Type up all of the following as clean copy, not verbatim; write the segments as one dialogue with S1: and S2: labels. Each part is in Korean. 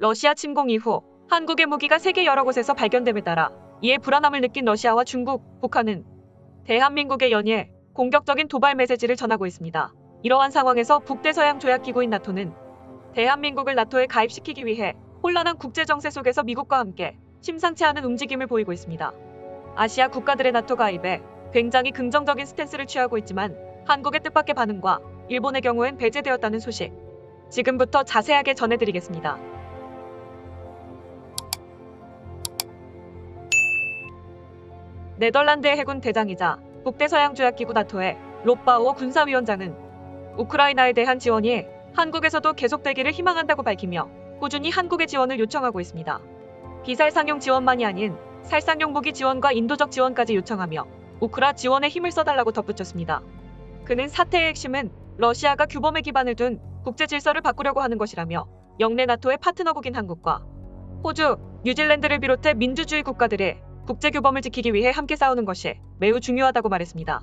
S1: 러시아 침공 이후 한국의 무기가 세계 여러 곳에서 발견됨에 따라 이에 불안함을 느낀 러시아와 중국, 북한은 대한민국의 연이에 공격적인 도발 메시지를 전하고 있습니다. 이러한 상황에서 북대서양 조약기구인 나토는 대한민국을 나토에 가입시키기 위해 혼란한 국제 정세 속에서 미국과 함께 심상치 않은 움직임을 보이고 있습니다. 아시아 국가들의 나토 가입에 굉장히 긍정적인 스탠스를 취하고 있지만 한국의 뜻밖의 반응과 일본의 경우엔 배제되었다는 소식. 지금부터 자세하게 전해드리겠습니다. 네덜란드의 해군 대장이자 북대서양조약기구 나토의 롯바우어 군사위원장은 우크라이나에 대한 지원이 한국에서도 계속되기를 희망한다고 밝히며 꾸준히 한국의 지원을 요청하고 있습니다. 비살상용 지원만이 아닌 살상용 무기 지원과 인도적 지원까지 요청하며 우크라 지원에 힘을 써달라고 덧붙였습니다. 그는 사태의 핵심은 러시아가 규범에 기반을 둔 국제 질서를 바꾸려고 하는 것이라며 영내 나토의 파트너국인 한국과 호주, 뉴질랜드를 비롯해 민주주의 국가들의 국제 규범을 지키기 위해 함께 싸우는 것이 매우 중요하다고 말했습니다.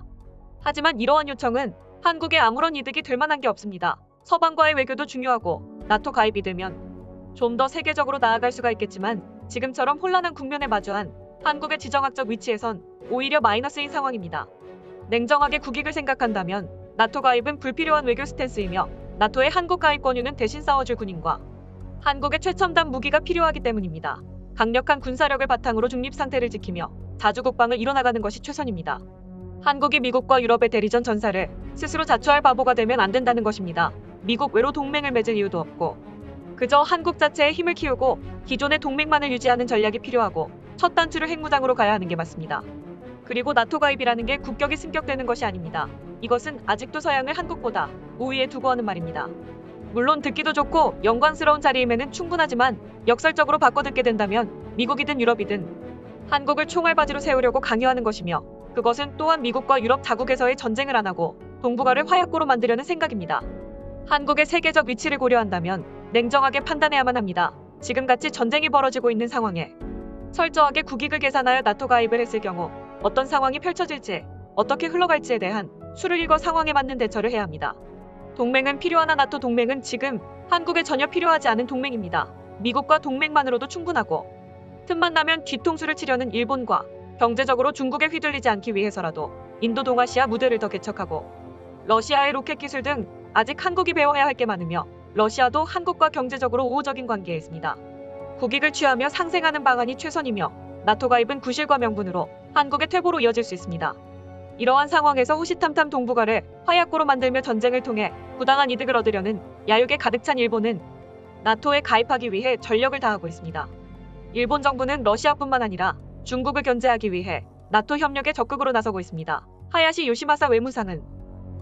S1: 하지만 이러한 요청은 한국에 아무런 이득이 될 만한 게 없습니다. 서방과의 외교도 중요하고 나토 가입이 되면 좀 더 세계적으로 나아갈 수가 있겠지만 지금처럼 혼란한 국면에 마주한 한국의 지정학적 위치에선 오히려 마이너스인 상황입니다. 냉정하게 국익을 생각한다면 나토 가입은 불필요한 외교 스탠스이며 나토의 한국 가입 권유는 대신 싸워줄 군인과 한국의 최첨단 무기가 필요하기 때문입니다. 강력한 군사력을 바탕으로 중립 상태를 지키며 자주 국방을 이뤄나가는 것이 최선입니다. 한국이 미국과 유럽의 대리전 전사를 스스로 자초할 바보가 되면 안 된다는 것입니다. 미국 외로 동맹을 맺을 이유도 없고 그저 한국 자체의 힘을 키우고 기존의 동맹만을 유지하는 전략이 필요하고 첫 단추를 핵무장으로 가야 하는 게 맞습니다. 그리고 나토 가입이라는 게 국격이 승격되는 것이 아닙니다. 이것은 아직도 서양을 한국보다 우위에 두고 하는 말입니다. 물론 듣기도 좋고 영광스러운 자리임에는 충분하지만 역설적으로 바꿔 듣게 된다면 미국이든 유럽이든 한국을 총알바지로 세우려고 강요하는 것이며 그것은 또한 미국과 유럽 자국에서의 전쟁을 안 하고 동북아를 화약고로 만들려는 생각입니다. 한국의 세계적 위치를 고려한다면 냉정하게 판단해야만 합니다. 지금같이 전쟁이 벌어지고 있는 상황에 철저하게 국익을 계산하여 나토 가입을 했을 경우 어떤 상황이 펼쳐질지 어떻게 흘러갈지에 대한 수를 읽어 상황에 맞는 대처를 해야 합니다. 동맹은 필요하나 나토 동맹은 지금 한국에 전혀 필요하지 않은 동맹입니다. 미국과 동맹만으로도 충분하고 틈만 나면 뒤통수를 치려는 일본과 경제적으로 중국에 휘둘리지 않기 위해서라도 인도 동아시아 무대를 더 개척하고 러시아의 로켓 기술 등 아직 한국이 배워야 할 게 많으며 러시아도 한국과 경제적으로 우호적인 관계에 있습니다. 국익을 취하며 상생하는 방안이 최선이며 나토 가입은 구실과 명분으로 한국의 퇴보로 이어질 수 있습니다. 이러한 상황에서 호시탐탐 동북아를 화약고로 만들며 전쟁을 통해 부당한 이득을 얻으려는 야욕에 가득 찬 일본은 나토에 가입하기 위해 전력을 다하고 있습니다. 일본 정부는 러시아뿐만 아니라 중국을 견제하기 위해 나토 협력에 적극으로 나서고 있습니다. 하야시 요시마사 외무상은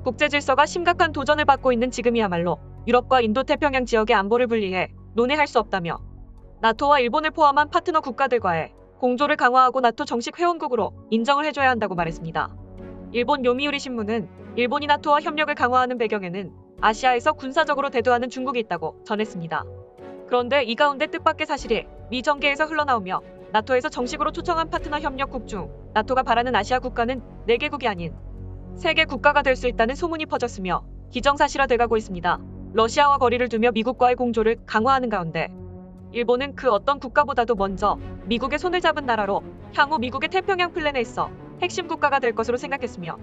S1: 국제 질서가 심각한 도전을 받고 있는 지금이야말로 유럽과 인도태평양 지역의 안보를 분리해 논의할 수 없다며 나토와 일본을 포함한 파트너 국가들과의 공조를 강화하고 나토 정식 회원국으로 인정을 해줘야 한다고 말했습니다. 일본 요미우리 신문은 일본이 나토와 협력을 강화하는 배경에는 아시아에서 군사적으로 대두하는 중국이 있다고 전했습니다. 그런데 이 가운데 뜻밖의 사실이 미 정계에서 흘러나오며 나토에서 정식으로 초청한 파트너 협력국 중 나토가 바라는 아시아 국가는 4개국이 아닌 3개 국가가 될 수 있다는 소문이 퍼졌으며 기정사실화돼가고 있습니다. 러시아와 거리를 두며 미국과의 공조를 강화하는 가운데 일본은 그 어떤 국가보다도 먼저 미국의 손을 잡은 나라로 향후 미국의 태평양 플랜에 있어 핵심 국가가 될 것으로 생각했으며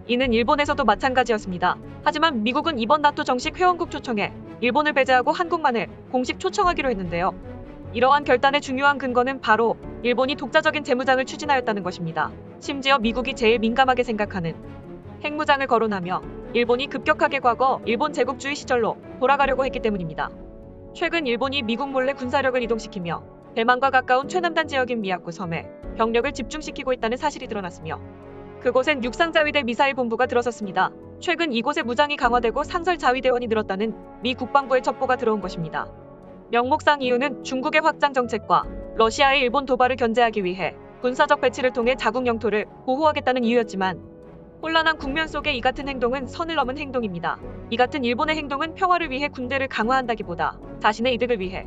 S1: 이는 일본에서도 마찬가지였습니다. 하지만 미국은 이번 나토 정식 회원국 초청에 일본을 배제하고 한국만을 공식 초청하기로 했는데요. 이러한 결단의 중요한 근거는 바로 일본이 독자적인 재무장을 추진하였다는 것입니다. 심지어 미국이 제일 민감하게 생각하는 핵무장을 거론하며 일본이 급격하게 과거 일본 제국주의 시절로 돌아가려고 했기 때문입니다. 최근 일본이 미국 몰래 군사력을 이동시키며 대만과 가까운 최남단 지역인 미야코 섬에 병력을 집중시키고 있다는 사실이 드러났으며 그곳엔 육상자위대 미사일 본부가 들어섰습니다. 최근 이곳에 무장이 강화되고 상설 자위대원이 늘었다는 미 국방부의 첩보가 들어온 것입니다. 명목상 이유는 중국의 확장 정책과 러시아의 일본 도발을 견제하기 위해 군사적 배치를 통해 자국 영토를 보호하겠다는 이유였지만 혼란한 국면 속에 이 같은 행동은 선을 넘은 행동입니다. 이 같은 일본의 행동은 평화를 위해 군대를 강화한다기보다 자신의 이득을 위해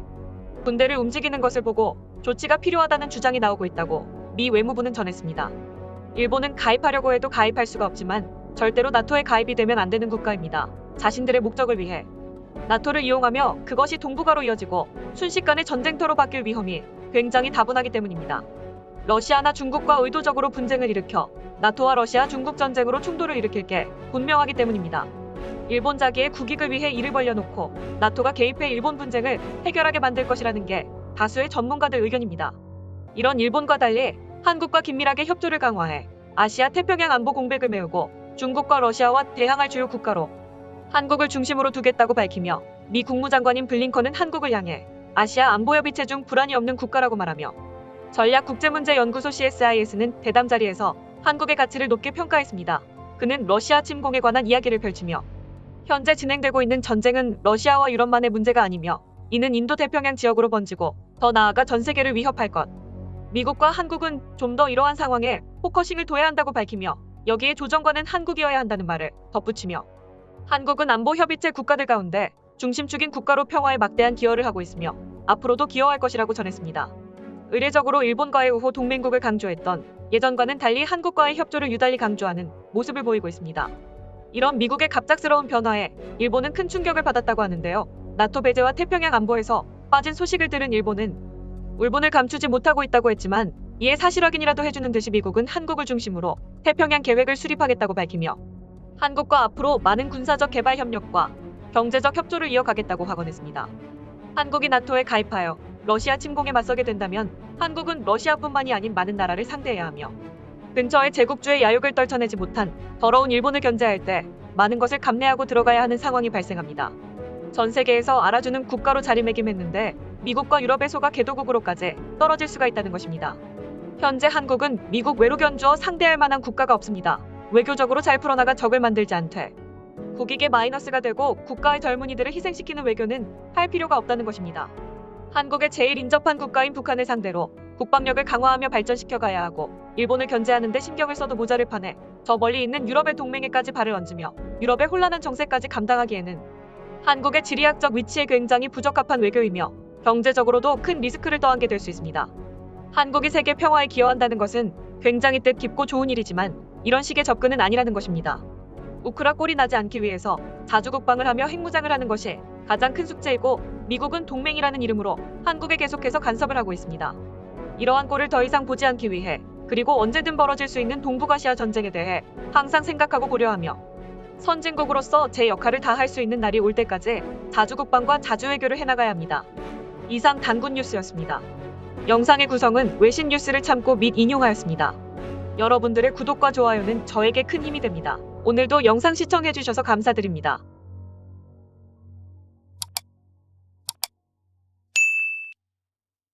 S1: 군대를 움직이는 것을 보고 조치가 필요하다는 주장이 나오고 있다고 미 외무부는 전했습니다. 일본은 가입하려고 해도 가입할 수가 없지만 절대로 나토에 가입이 되면 안 되는 국가입니다. 자신들의 목적을 위해 나토를 이용하며 그것이 동북아로 이어지고 순식간에 전쟁터로 바뀔 위험이 굉장히 다분하기 때문입니다. 러시아나 중국과 의도적으로 분쟁을 일으켜 나토와 러시아 중국 전쟁으로 충돌을 일으킬 게 분명하기 때문입니다. 일본 자기의 국익을 위해 이를 벌려놓고 나토가 개입해 일본 분쟁을 해결하게 만들 것이라는 게 다수의 전문가들 의견입니다. 이런 일본과 달리 한국과 긴밀하게 협조를 강화해 아시아 태평양 안보 공백을 메우고 중국과 러시아와 대항할 주요 국가로 한국을 중심으로 두겠다고 밝히며 미 국무장관인 블링컨은 한국을 향해 아시아 안보협의체 중 불안이 없는 국가라고 말하며 전략국제문제연구소 CSIS는 대담 자리에서 한국의 가치를 높게 평가했습니다. 그는 러시아 침공에 관한 이야기를 펼치며 현재 진행되고 있는 전쟁은 러시아와 유럽만의 문제가 아니며 이는 인도 태평양 지역으로 번지고 더 나아가 전 세계를 위협할 것. 미국과 한국은 좀 더 이러한 상황에 포커싱을 둬야 한다고 밝히며 여기에 조정관은 한국이어야 한다는 말을 덧붙이며 한국은 안보협의체 국가들 가운데 중심축인 국가로 평화에 막대한 기여를 하고 있으며 앞으로도 기여할 것이라고 전했습니다. 의례적으로 일본과의 우호 동맹국을 강조했던 예전과는 달리 한국과의 협조를 유달리 강조하는 모습을 보이고 있습니다. 이런 미국의 갑작스러운 변화에 일본은 큰 충격을 받았다고 하는데요. 나토 배제와 태평양 안보에서 빠진 소식을 들은 일본은 울분을 감추지 못하고 있다고 했지만 이에 사실 확인이라도 해주는 듯이 미국은 한국을 중심으로 태평양 계획을 수립하겠다고 밝히며 한국과 앞으로 많은 군사적 개발 협력과 경제적 협조를 이어가겠다고 확언했습니다. 한국이 나토에 가입하여 러시아 침공에 맞서게 된다면 한국은 러시아뿐만이 아닌 많은 나라를 상대해야 하며 근처의 제국주의 야욕을 떨쳐내지 못한 더러운 일본을 견제할 때 많은 것을 감내하고 들어가야 하는 상황이 발생합니다. 전 세계에서 알아주는 국가로 자리매김했는데 미국과 유럽의 소가 개도국으로까지 떨어질 수가 있다는 것입니다. 현재 한국은 미국 외로 견주어 상대할 만한 국가가 없습니다. 외교적으로 잘 풀어나가 적을 만들지 않되 국익에 마이너스가 되고 국가의 젊은이들을 희생시키는 외교는 할 필요가 없다는 것입니다. 한국의 제일 인접한 국가인 북한을 상대로 국방력을 강화하며 발전시켜 가야 하고 일본을 견제하는 데 신경을 써도 모자를 판에 저 멀리 있는 유럽의 동맹에까지 발을 얹으며 유럽의 혼란한 정세까지 감당하기에는 한국의 지리학적 위치에 굉장히 부적합한 외교이며 경제적으로도 큰 리스크를 떠안게 될 수 있습니다. 한국이 세계 평화에 기여한다는 것은 굉장히 뜻깊고 좋은 일이지만 이런 식의 접근은 아니라는 것입니다. 우크라 꼴이 나지 않기 위해서 자주 국방을 하며 핵무장을 하는 것이 가장 큰 숙제이고 미국은 동맹이라는 이름으로 한국에 계속해서 간섭을 하고 있습니다. 이러한 꼴을 더 이상 보지 않기 위해 그리고 언제든 벌어질 수 있는 동북아시아 전쟁에 대해 항상 생각하고 고려하며 선진국으로서 제 역할을 다할 수 있는 날이 올 때까지 자주 국방과 자주 외교를 해나가야 합니다. 이상 단군 뉴스였습니다. 영상의 구성은 외신 뉴스를 참고 및 인용하였습니다. 여러분들의 구독과 좋아요는 저에게 큰 힘이 됩니다. 오늘도 영상 시청해주셔서 감사드립니다.